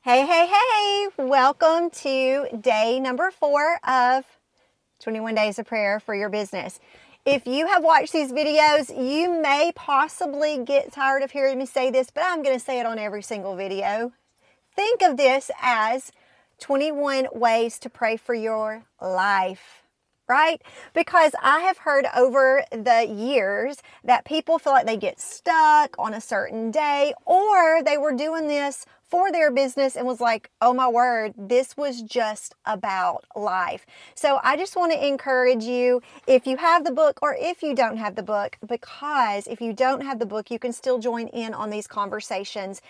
Hey, hey, hey! Welcome to day number 4 of 21 Days of Prayer for Your Business. If you have watched these videos, you may possibly get tired of hearing me say this, but I'm going to say it on every single video. Think of this as 21 ways to pray for your life. Right? Because I have heard over the years that people feel like they get stuck on a certain day, or they were doing this for their business and was like, oh my word, this was just about life. So I just want to encourage you, if you have the book or if you don't have the book, because if you don't have the book, you can still join in on these conversations.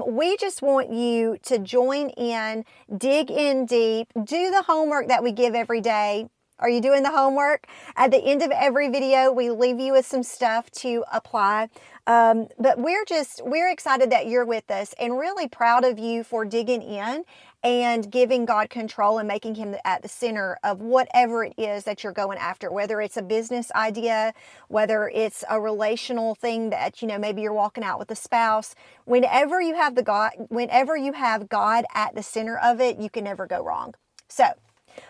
We just want you to join in, dig in deep, do the homework that we give every day. Are you doing the homework? At the end of every video, we leave you with some stuff to apply. But we're excited that you're with us and really proud of you for digging in and giving God control and making Him at the center of whatever it is that you're going after, whether it's a business idea, whether it's a relational thing that, maybe you're walking out with a spouse. Whenever you have God at the center of it, you can never go wrong. So,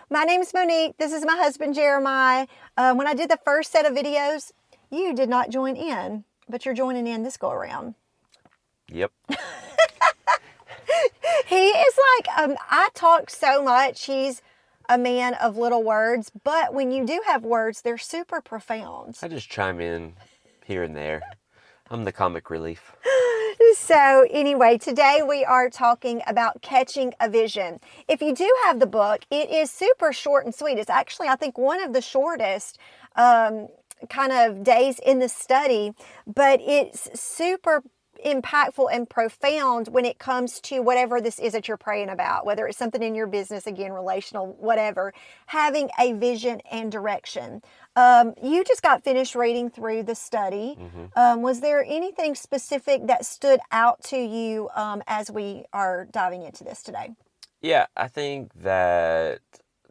my name is Monique. This is my husband, Jeremiah. When I did the first set of videos, you did not join in, but you're joining in this go around. Yep. He is like, I talk so much. He's a man of little words, but when you do have words, they're super profound. I just chime in here and there. I'm the comic relief. So anyway, today we are talking about catching a vision. If you do have the book, it is super short and sweet. It's actually, I think, one of the shortest kind of days in the study, but it's super impactful and profound when it comes to whatever this is that you're praying about, whether it's something in your business, again, relational, whatever, having a vision and direction. You just got finished reading through the study. Mm-hmm. Was there anything specific that stood out to you as we are diving into this today? Yeah, I think that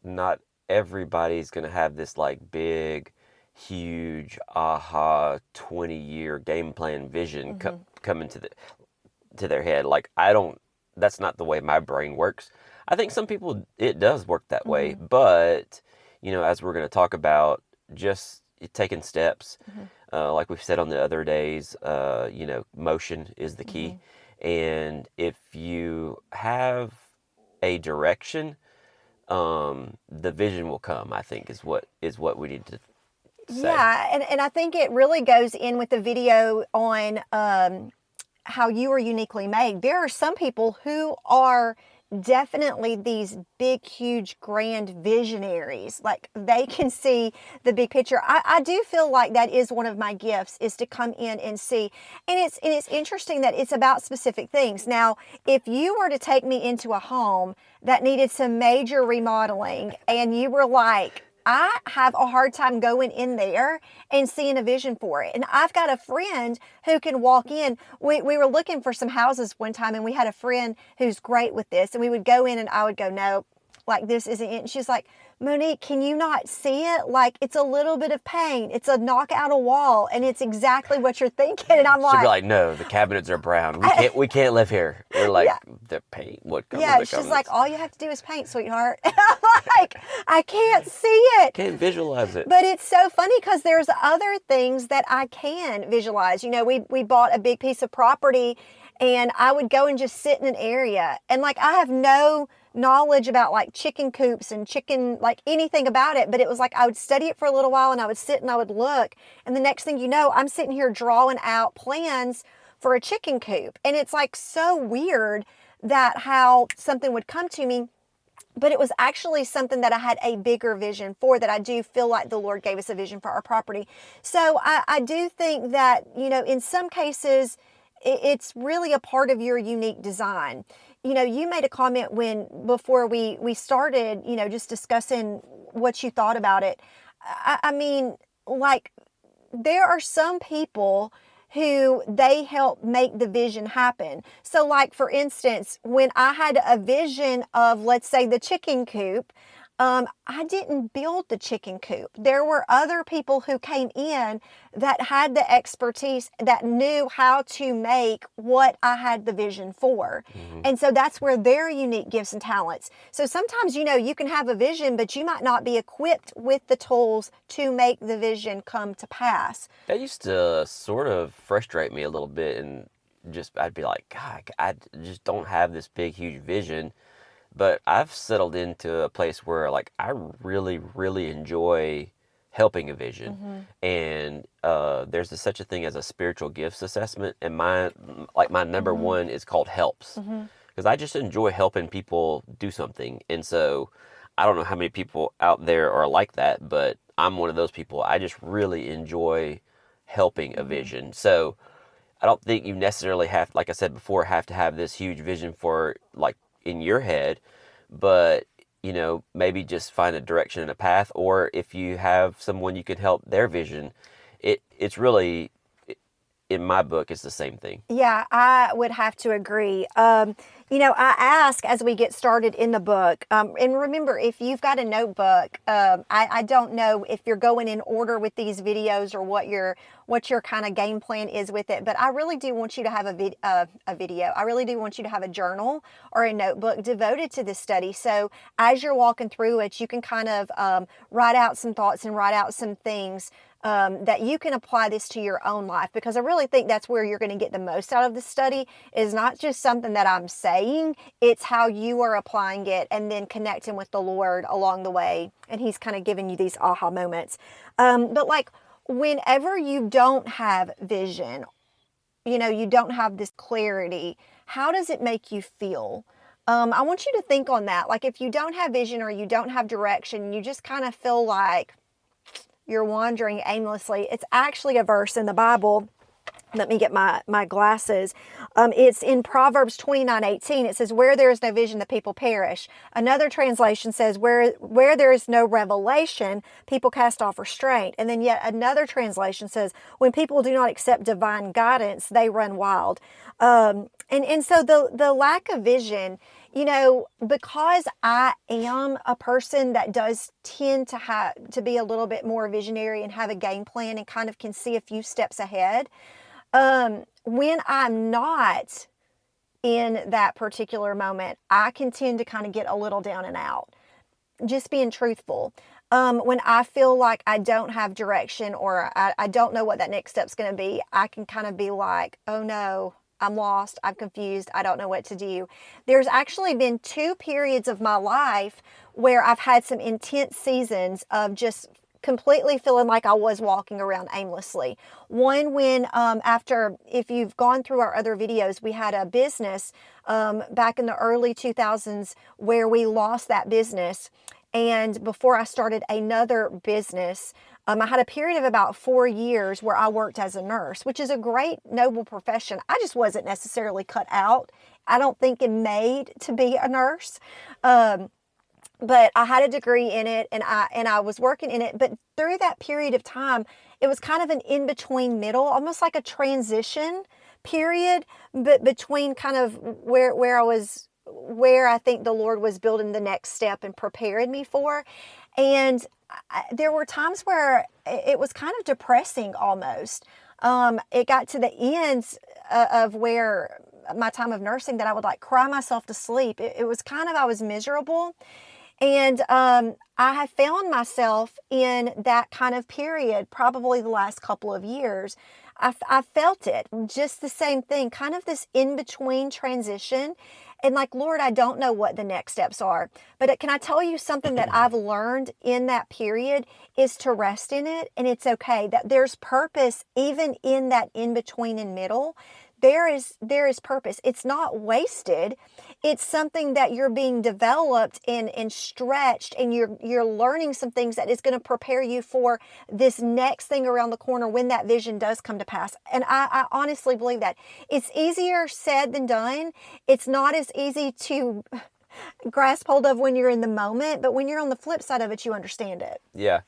not everybody's going to have this big, huge, 20-year game plan vision come into their head. That's not the way my brain works. I think some people, it does work that way, but, as we're going to talk about, just taking steps, like we've said on the other days, motion is the key. And if you have a direction, the vision will come, I think, is what we need to say. Yeah, and I think it really goes in with the video on how you are uniquely made. There are some people who are definitely these big, huge, grand visionaries. Like, they can see the big picture. I do feel like that is one of my gifts, is to come in and see. And it's interesting that it's about specific things. Now, if you were to take me into a home that needed some major remodeling and you were like, I have a hard time going in there and seeing a vision for it. And I've got a friend who can walk in. We were looking for some houses one time, and we had a friend who's great with this. And we would go in and I would go, no, this isn't it. And she's like, Monique, can you not see it? It's a little bit of paint. It's a knock out a wall, and it's exactly what you're thinking. And I'm She'd be like, no, the cabinets are brown. We can't live here. We're like, yeah. The paint, what color? Yeah, she's like, all you have to do is paint, sweetheart. And I'm like, I can't see it. Can't visualize it. But it's so funny because there's other things that I can visualize. We bought a big piece of property, and I would go and just sit in an area. And I have no knowledge about chicken coops and chicken, anything about it. But it was I would study it for a little while, and I would sit and I would look. And the next thing you know, I'm sitting here drawing out plans for a chicken coop. And it's so weird that how something would come to me. But it was actually something that I had a bigger vision for, that I do feel like the Lord gave us a vision for our property. So I do think that, in some cases, it's really a part of your unique design. You made a comment before we started, just discussing what you thought about it. I mean, there are some people who they help make the vision happen. So for instance, when I had a vision of, let's say, the chicken coop, I didn't build the chicken coop. There were other people who came in that had the expertise, that knew how to make what I had the vision for. Hmm. And so that's where their unique gifts and talents. So sometimes, you can have a vision, but you might not be equipped with the tools to make the vision come to pass. That used to sort of frustrate me a little bit, and I'd be like, God, I just don't have this big, huge vision. But I've settled into a place where like I really, really enjoy helping a vision, and there's such a thing as a spiritual gifts assessment, and my number one is called helps, because I just enjoy helping people do something, and so I don't know how many people out there are like that, but I'm one of those people. I just really enjoy helping a vision. So I don't think you necessarily have, like I said before, have to have this huge vision for like in your head, but maybe just find a direction and a path, or if you have someone you can help their vision, it's really, in my book, it's the same thing. Yeah, I would have to agree. I ask as we get started in the book, and remember, if you've got a notebook, I don't know if you're going in order with these videos or what your kind of game plan is with it, but I really do want you to have a video. I really do want you to have a journal or a notebook devoted to this study. So as you're walking through it, you can kind of write out some thoughts and write out some things that you can apply this to your own life, because I really think that's where you're going to get the most out of the study, is not just something that I'm saying, it's how you are applying it and then connecting with the Lord along the way. And He's kind of giving you these aha moments. But like whenever you don't have vision, you don't have this clarity, how does it make you feel? I want you to think on that. Like if you don't have vision or you don't have direction, you just kind of feel like you're wandering aimlessly. It's actually a verse in the Bible. Let me get my glasses. It's in Proverbs 29:18. It says, where there is no vision, the people perish. Another translation says, where there is no revelation, people cast off restraint. And then yet another translation says, when people do not accept divine guidance, they run wild. And so the lack of vision, because I am a person that does tend to be a little bit more visionary and have a game plan and kind of can see a few steps ahead. When I'm not in that particular moment, I can tend to kind of get a little down and out. Just being truthful. When I feel like I don't have direction or I don't know what that next step's going to be, I can kind of be like, oh no, I'm lost, I'm confused, I don't know what to do. There's actually been 2 periods of my life where I've had some intense seasons of just completely feeling like I was walking around aimlessly. One when if you've gone through our other videos, we had a business back in the early 2000s where we lost that business. And before I started another business, I had a period of about 4 years where I worked as a nurse, which is a great, noble profession. I just wasn't necessarily cut out, I don't think, and made to be a nurse. But I had a degree in it, and I was working in it. But through that period of time, it was kind of an in-between middle, almost like a transition period, but between kind of where I think the Lord was building the next step and preparing me for. And there were times where it was kind of depressing almost. It got to the ends of where my time of nursing that I would like cry myself to sleep. It was kind of, I was miserable. And I have found myself in that kind of period probably the last couple of years. I felt it, just the same thing, kind of this in-between transition. And like, Lord, I don't know what the next steps are. But can I tell you something that I've learned in that period is to rest in it. And it's okay that there's purpose even in that in-between and middle. There is purpose. It's not wasted. It's something that you're being developed and stretched, and you're learning some things that is going to prepare you for this next thing around the corner when that vision does come to pass. And I honestly believe that. It's easier said than done. It's not as easy to grasp hold of when you're in the moment, but when you're on the flip side of it, you understand it. Yeah.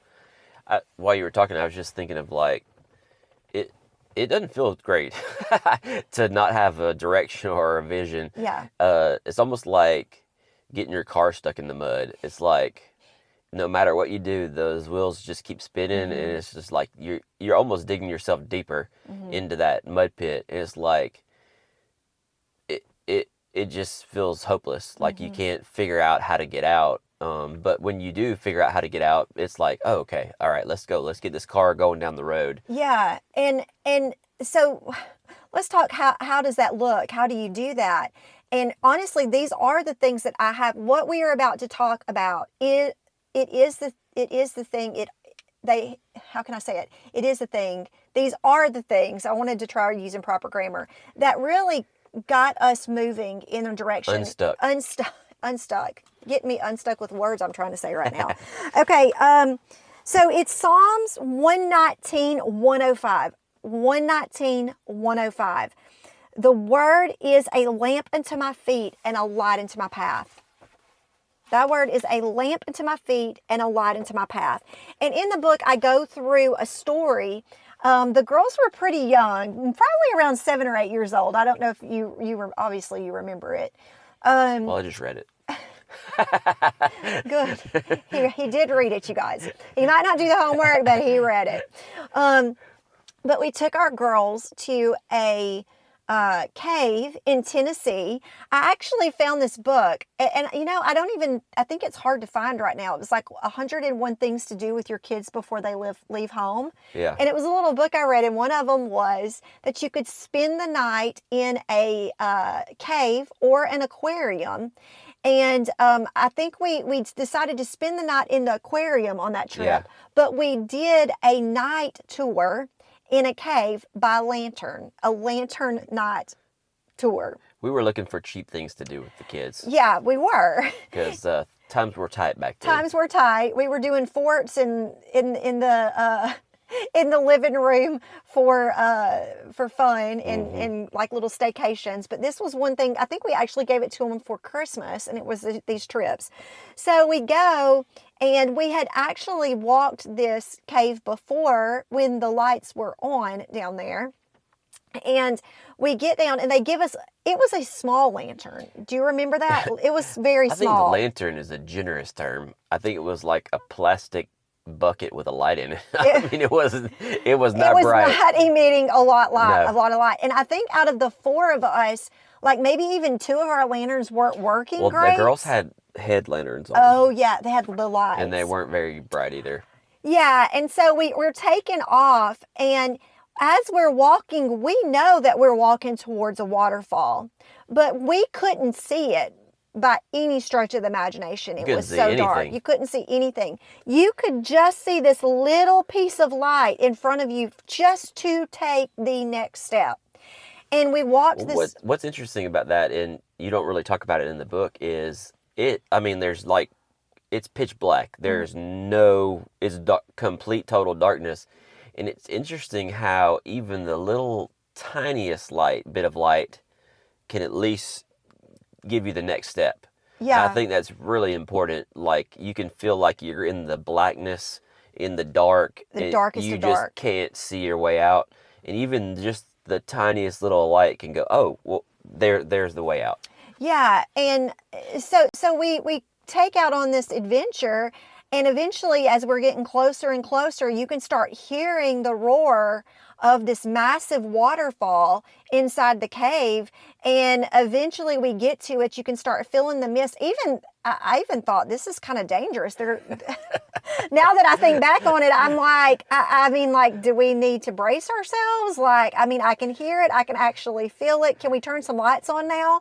While you were talking, I was just thinking of like, it doesn't feel great to not have a direction or a vision. Yeah. It's almost like getting your car stuck in the mud. It's like no matter what you do, those wheels just keep spinning, and it's just like you're almost digging yourself deeper into that mud pit. And it's like it just feels hopeless. Like you can't figure out how to get out. But when you do figure out how to get out, it's like, oh, okay, all right, let's go. Let's get this car going down the road. Yeah, and so let's talk. How does that look? How do you do that? And honestly, these are the things that I have. What we are about to talk about, it is the thing. How can I say it? It is the thing. These are the things. I wanted to try using proper grammar that really got us moving in a direction. Unstuck. Get me unstuck with words I'm trying to say right now. Okay. So it's Psalms 119, 105. 119, 105. The word is a lamp unto my feet and a light unto my path. That word is a lamp unto my feet and a light unto my path. And in the book, I go through a story. The girls were pretty young, probably around 7 or 8 years old. I don't know if you were, obviously you remember it. Well, I just read it. Good. He did read it, you guys. He might not do the homework, but he read it. But we took our girls to a cave in Tennessee. I actually found this book, and I think it's hard to find right now. It was like 101 things to do with your kids before they leave home. Yeah. And it was a little book I read, and one of them was that you could spend the night in a cave or an aquarium. And I think we decided to spend the night in the aquarium on that trip. Yeah. But we did a night tour in a cave by lantern, a lantern night tour. We were looking for cheap things to do with the kids. Yeah, we were. Because times were tight back then. Times were tight. We were doing forts in the living room for fun and like little staycations. But this was one thing, I think we actually gave it to them for Christmas, and it was these trips. So we go, and we had actually walked this cave before when the lights were on down there. And we get down, and they give us, it was a small lantern. Do you remember that? It was very small. I think lantern is a generous term. I think it was like a plastic bucket with a light in it. I mean, it was not bright. It was not emitting a lot of light. And I think out of the 4 of us, like maybe even 2 of our lanterns weren't working great. Well, the girls had head lanterns on. Oh, yeah. They had the lights. And they weren't very bright either. Yeah. And so we're taking off, and as we're walking, we know that we're walking towards a waterfall, but we couldn't see it by any stretch of the imagination. It was so dark. You couldn't see anything. You could just see this little piece of light in front of you just to take the next step. And we walked this. What's interesting about that, and you don't really talk about it in the book, is there's like, it's pitch black. There's it's complete total darkness. And it's interesting how even the little tiniest bit of light can at least give you the next step. Yeah. I think that's really important. Like, you can feel like you're in the blackness, in the dark. The darkest of dark. You just can't see your way out. And even just the tiniest little light can go, oh, well, there's the way out. Yeah. And so we take out on this adventure, and eventually, as we're getting closer and closer, you can start hearing the roar of this massive waterfall inside the cave. And eventually we get to it. You can start feeling the mist. I even thought, this is kind of dangerous. Now that I think back on it, I'm like, I mean, do we need to brace ourselves? I can hear it. I can actually feel it. Can we turn some lights on now?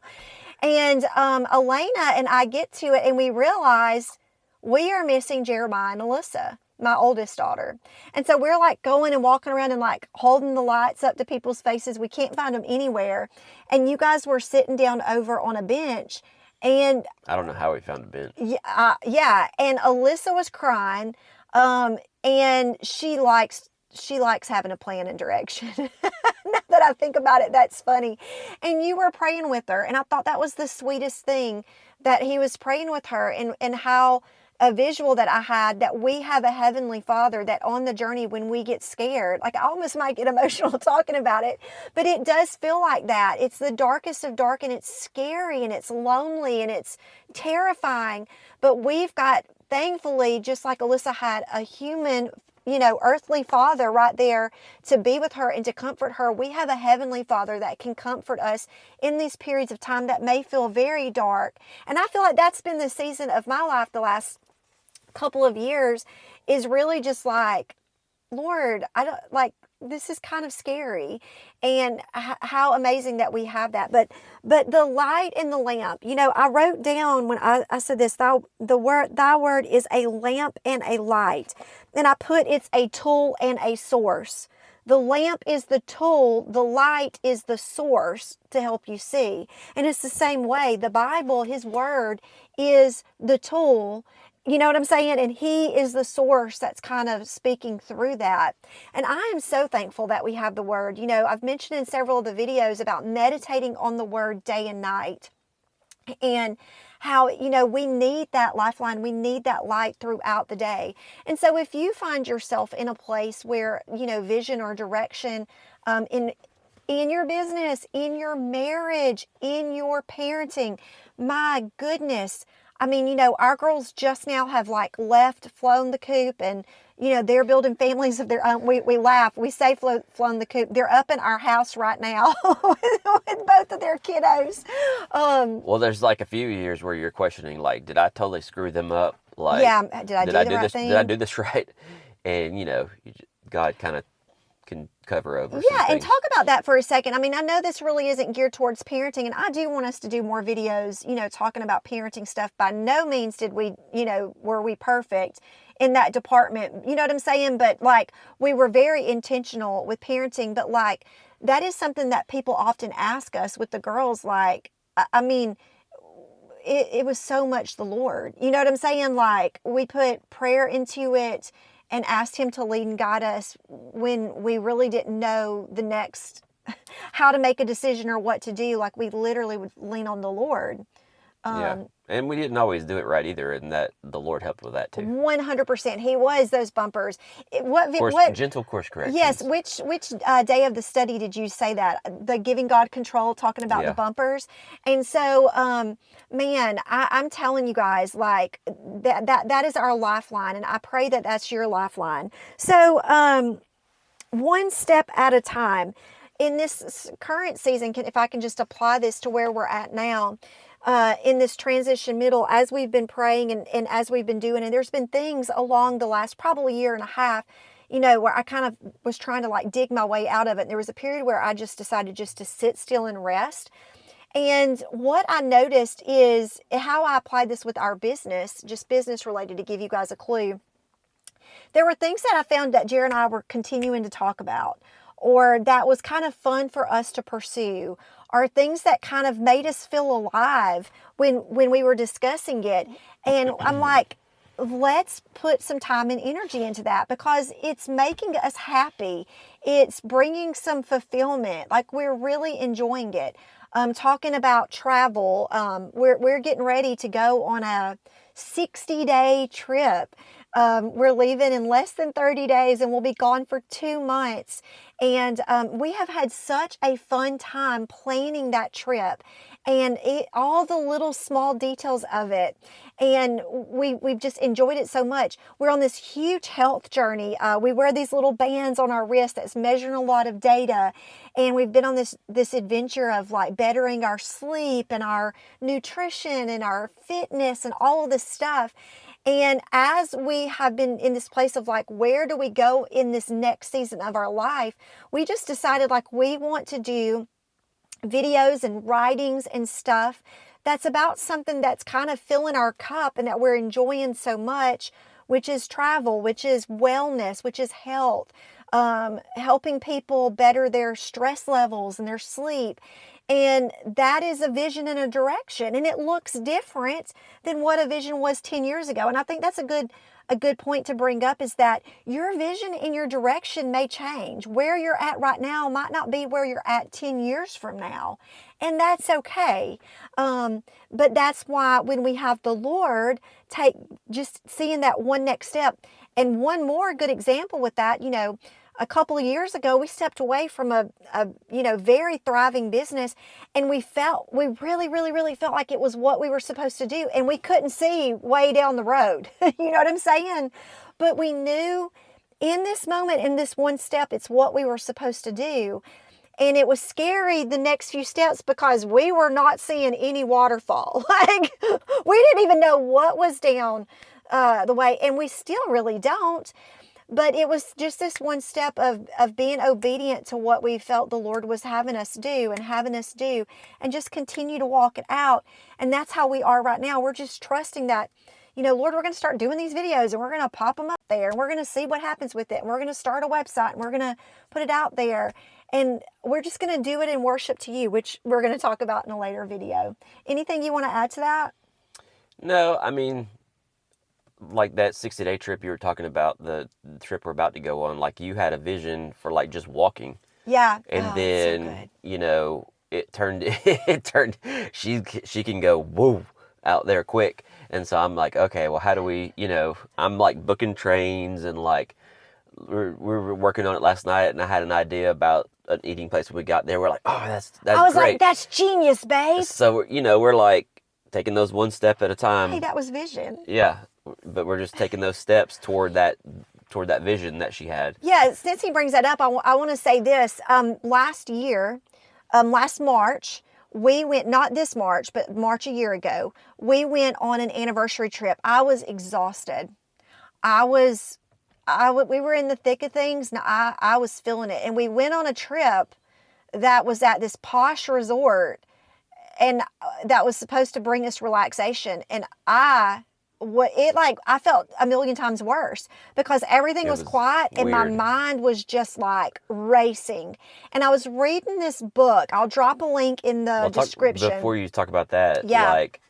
And Elena and I get to it, and we realize we are missing Jeremiah and Alyssa, my oldest daughter. And so we're like going and walking around and like holding the lights up to people's faces. We can't find them anywhere. And you guys were sitting down over on a bench, and I don't know how we found a bench. Yeah. And Alyssa was crying. And she likes having a plan and direction. Now that I think about it, that's funny. And you were praying with her. And I thought that was the sweetest thing, that he was praying with her, and how a visual that I had, that we have a heavenly Father that on the journey, when we get scared, like I almost might get emotional talking about it, but it does feel like that. It's the darkest of dark, and it's scary, and it's lonely, and it's terrifying. But we've got thankfully, just like Alyssa had a human, earthly father right there to be with her and to comfort her, we have a heavenly Father that can comfort us in these periods of time that may feel very dark. And I feel like that's been the season of my life the last couple of years, is really just like, Lord, I don't like, this is kind of scary, and how amazing that we have that. But the light and the lamp, I wrote down when I said this, thy word is a lamp and a light. And I put, it's a tool and a source. The lamp is the tool, the light is the source to help you see. And it's the same way. The Bible, His word, is the tool. You know what I'm saying? And He is the source that's kind of speaking through that. And I am so thankful that we have the Word. I've mentioned in several of the videos about meditating on the Word day and night. And how, we need that lifeline. We need that light throughout the day. And so if you find yourself in a place where, vision or direction in your business, in your marriage, in your parenting, my goodness, I mean, our girls just now have flown the coop, and, they're building families of their own. We laugh. We say flown the coop. They're up in our house right now with both of their kiddos. Well, there's a few years where you're questioning, did I totally screw them up? Did I do the right thing? Did I do this right? And, God kind of can cover over some and things. talk about that for a second. I mean, I know this really isn't geared towards parenting, and I do want us to do more videos, talking about parenting stuff. By no means did we, were we perfect in that department. You know what I'm saying? But we were very intentional with parenting. But that is something that people often ask us with the girls. I mean, it was so much the Lord. You know what I'm saying? We put prayer into it and asked Him to lead and guide us when we really didn't know the next, how to make a decision or what to do. We literally would lean on the Lord. Yeah. And we didn't always do it right either, and that the Lord helped with that too. 100%. He was those bumpers. Gentle course corrections. Yes. Which day of the study did you say that? The giving God control, talking about the bumpers. And so, man, I'm telling you guys, that is our lifeline, and I pray that that's your lifeline. So, one step at a time. In this current season, if I can just apply this to where we're at now, in this transition middle, as we've been praying and as we've been doing, and there's been things along the last probably year and a half, where I kind of was trying to dig my way out of it. And there was a period where I just decided just to sit still and rest. And what I noticed is how I applied this with our business, just business related, to give you guys a clue. There were things that I found that Jared and I were continuing to talk about, or that was kind of fun for us to pursue, or things that kind of made us feel alive when we were discussing it. And I'm like, let's put some time and energy into that, because it's making us happy. It's bringing some fulfillment. We're really enjoying it. Talking about travel, we're getting ready to go on a 60-day trip. We're leaving in less than 30 days, and we'll be gone for 2 months. And we have had such a fun time planning that trip, and all the little small details of it. And we've just enjoyed it so much. We're on this huge health journey. We wear these little bands on our wrist that's measuring a lot of data. And we've been on this adventure of bettering our sleep and our nutrition and our fitness and all of this stuff. And as we have been in this place of where do we go in this next season of our life, we just decided we want to do videos and writings and stuff that's about something that's kind of filling our cup and that we're enjoying so much, which is travel, which is wellness, which is health, helping people better their stress levels and their sleep. And that is a vision and a direction, and it looks different than what a vision was 10 years ago. And I think that's a good point to bring up, is that your vision and your direction may change. Where you're at right now might not be where you're at 10 years from now. And that's okay. But that's why when we have the Lord, just seeing that one next step. And one more good example with that, a couple of years ago, we stepped away from a very thriving business, and we really, really, really felt like it was what we were supposed to do, and we couldn't see way down the road. You know what I'm saying? But we knew in this moment, in this one step, it's what we were supposed to do. And it was scary the next few steps because we were not seeing any waterfall. Like, we didn't even know what was down the way, and we still really don't. But it was just this one step of being obedient to what we felt the Lord was having us do, and just continue to walk it out. And that's how we are right now. We're just trusting that, Lord, we're going to start doing these videos, and we're going to pop them up there, and we're going to see what happens with it. And we're going to start a website, and we're going to put it out there. And we're just going to do it in worship to you, which we're going to talk about in a later video. Anything you want to add to that? No, I mean, like that 60-day trip you were talking about, the trip we're about to go on, like you had a vision for like just walking. Yeah. And Oh, then, so it turned, she can go, whoa, out there quick. And so I'm like, okay, well, how do we, I'm like booking trains, and like, we were working on it last night, and I had an idea about an eating place when we got there. We're like, oh, that's I was great. like, that's genius, babe. So, we're like taking those one step at a time. Hey, that was vision. Yeah, but we're just taking those steps toward that vision that she had. Yeah, since he brings that up, I want to say this. Last year, last March, we went, not this March, but March a year ago, we went on an anniversary trip. I was exhausted. We were in the thick of things, and I was feeling it. And we went on a trip that was at this posh resort, and that was supposed to bring us relaxation. And I felt a million times worse because everything was quiet, and my mind was just like racing. And I was reading this book. I'll drop a link in the description. Before you talk about that, like,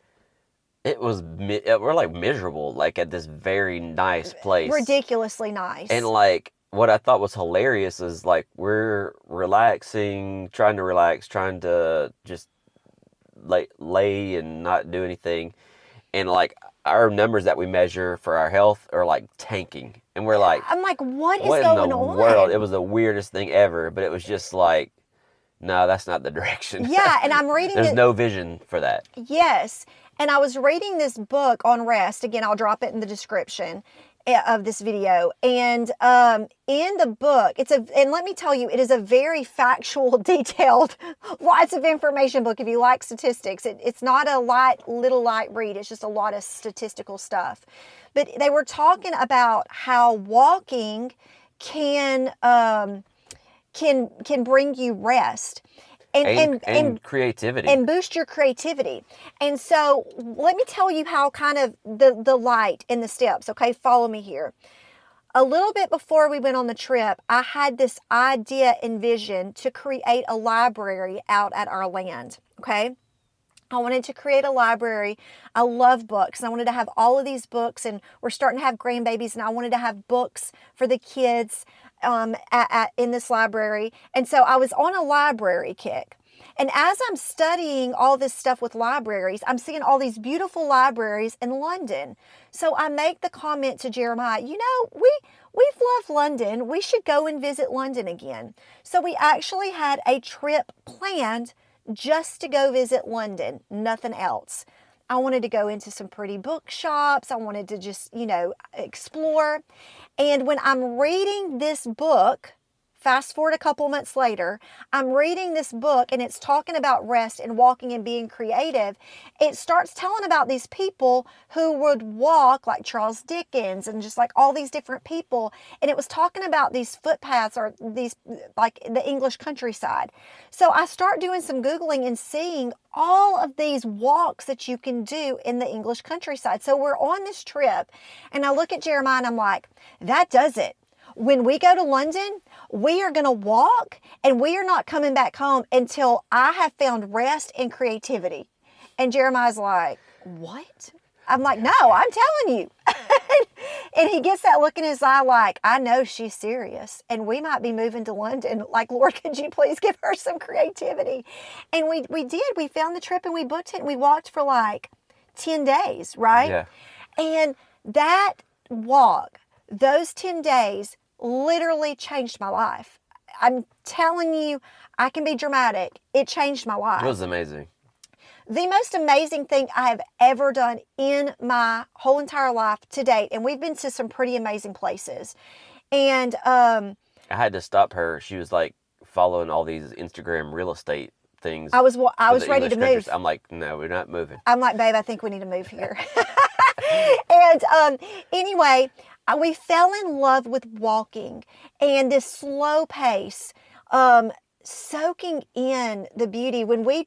we're like miserable, like at this very nice place. Ridiculously nice. And like, what I thought was hilarious is like, we're relaxing, trying to just lay and not do anything. And like, our numbers that we measure for our health are like tanking. And we're like, I'm like, what is going on? in the world? It was the weirdest thing ever, but it was just like, no, that's not the direction. Yeah, and I'm reading There's no vision for that. Yes. And I was reading this book on rest. Again, I'll drop it in the description of this video. And in the book, and let me tell you, it is a very factual, detailed, lots of information book if you like statistics. It's not a little light read. It's just a lot of statistical stuff. But they were talking about how walking can bring you rest. And creativity. And boost your creativity. And so let me tell you how kind of the light and the steps, okay? Follow me here. A little bit before we went on the trip, I had this idea and vision to create a library out at our land, okay? I wanted to create a library. I love books, and I wanted to have all of these books, and we're starting to have grandbabies, and I wanted to have books for the kids in this library. And so I was on a library kick. And as I'm studying all this stuff with libraries, I'm seeing all these beautiful libraries in London. So I make the comment to Jeremiah, we've loved London. We should go and visit London again. So we actually had a trip planned just to go visit London, nothing else. I wanted to go into some pretty bookshops. I wanted to just, explore. And when I'm reading this book, fast forward a couple months later, I'm reading this book, and it's talking about rest and walking and being creative. It starts telling about these people who would walk, like Charles Dickens and just like all these different people. And it was talking about these footpaths, or these, like the English countryside. So I start doing some Googling and seeing all of these walks that you can do in the English countryside. So we're on this trip, and I look at Jeremiah and I'm like, that does it. When we go to London, we are going to walk, and we are not coming back home until I have found rest and creativity. And Jeremiah's like, what? I'm like, no, I'm telling you. And he gets that look in his eye like, I know she's serious, and we might be moving to London. Like, Lord, could you please give her some creativity? And we did. We found the trip, and we booked it, and we walked for like 10 days, right? Yeah. And that walk, those 10 days, literally changed my life. I'm telling you, I can be dramatic. It changed my life. It was amazing. The most amazing thing I have ever done in my whole entire life to date. And we've been to some pretty amazing places. And I had to stop her. She was like following all these Instagram real estate things. I was ready to move. I'm like, no, we're not moving. I'm like, babe, I think we need to move here. And anyway, we fell in love with walking and this slow pace, soaking in the beauty. When we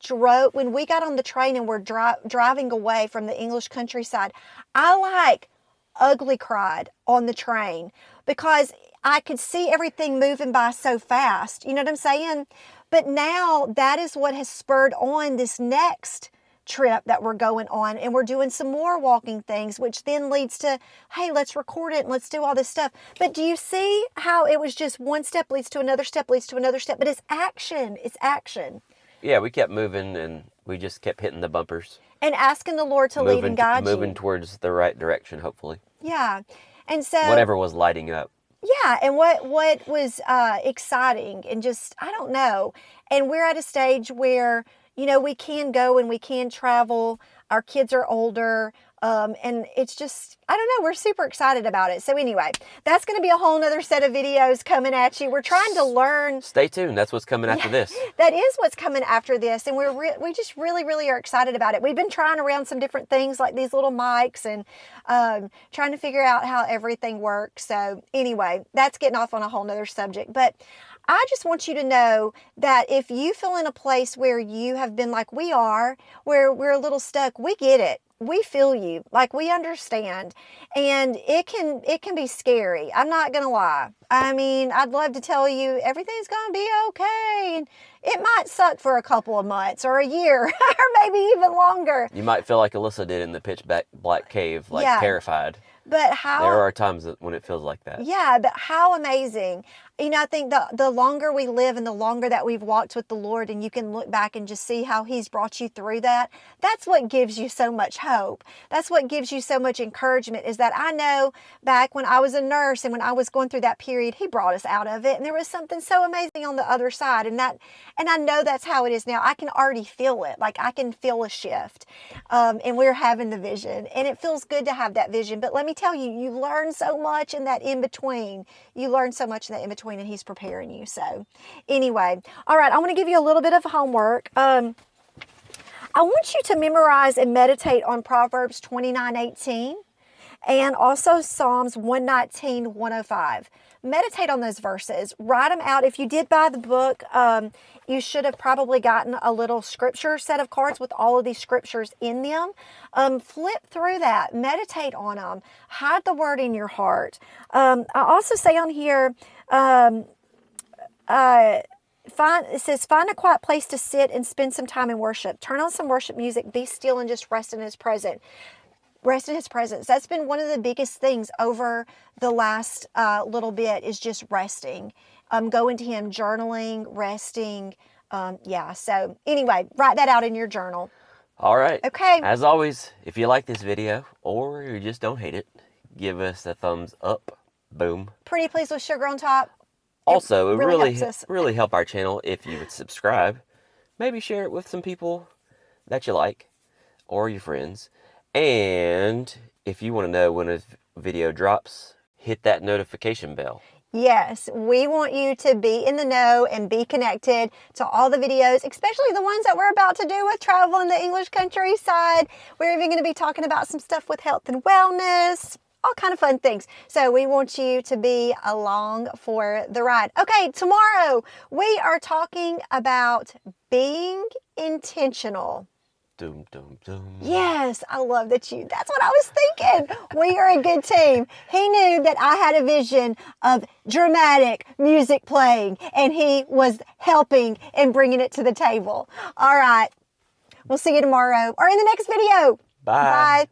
got on the train and we're driving away from the English countryside, I ugly cried on the train because I could see everything moving by so fast. You know what I'm saying? But now that is what has spurred on this next trip that we're going on, and we're doing some more walking things, which then leads to, hey, let's record it and let's do all this stuff. But do you see how it was just one step leads to another step leads to another step? But it's action. It's action. Yeah, we kept moving and we just kept hitting the bumpers. And asking the Lord to lead and guide you. Moving towards the right direction, hopefully. Yeah. And so whatever was lighting up. Yeah, and what was exciting and just, I don't know. And we're at a stage where, we can go and we can travel. Our kids are older. And it's just, I don't know, we're super excited about it. So anyway, that's going to be a whole nother set of videos coming at you. We're trying to learn. Stay tuned. That's what's coming after this. That is what's coming after this. And we just really, really are excited about it. We've been trying around some different things like these little mics and trying to figure out how everything works. So anyway, that's getting off on a whole nother subject. But I just want you to know that if you feel in a place where you have been like we are, where we're a little stuck, we get it. We feel you, like we understand, and it can be scary. I'm not going to lie. I mean, I'd love to tell you everything's going to be okay, and it might suck for a couple of months or a year or maybe even longer. You might feel like Alyssa did in the pitch black cave, terrified. But there are times when it feels like that. Yeah, but how amazing. I think the longer we live and the longer that we've walked with the Lord, and you can look back and just see how He's brought you through that, that's what gives you so much hope. That's what gives you so much encouragement, is that I know back when I was a nurse and when I was going through that period, He brought us out of it, and there was something so amazing on the other side, and I know that's how it is now. I can already feel it. Like I can feel a shift, and we're having the vision, and it feels good to have that vision. But let me tell you, you learn so much in that in-between. You learn so much in that in-between, and He's preparing you. So anyway, all right, I want to give you a little bit of homework. I want you to memorize and meditate on Proverbs 29:18 and also Psalms 119, 105. Meditate on those verses. Write them out. If you did buy the book, you should have probably gotten a little scripture set of cards with all of these scriptures in them. Flip through that. Meditate on them. Hide the word in your heart. I also say on here, it says, find a quiet place to sit and spend some time in worship. Turn on some worship music. Be still and just rest in His presence. Rest in His presence. That's been one of the biggest things over the last little bit, is just resting. Going to Him, journaling, resting. So anyway, write that out in your journal. All right. Okay. As always, if you like this video or you just don't hate it, give us a thumbs up. Boom. Pretty please with sugar on top. Also, it really help our channel if you would subscribe. Maybe share it with some people that you like or your friends. And if you want to know when a video drops, hit that notification bell. Yes, we want you to be in the know and be connected to all the videos, especially the ones that we're about to do with travel in the English countryside. We're even going to be talking about some stuff with health and wellness, all kind of fun things. So we want you to be along for the ride. Okay, tomorrow we are talking about being intentional. Doom, doom, doom. Yes, I love that that's what I was thinking. We are a good team. He knew that I had a vision of dramatic music playing, and he was helping and bringing it to the table. All right. We'll see you tomorrow or in the next video. Bye. Bye.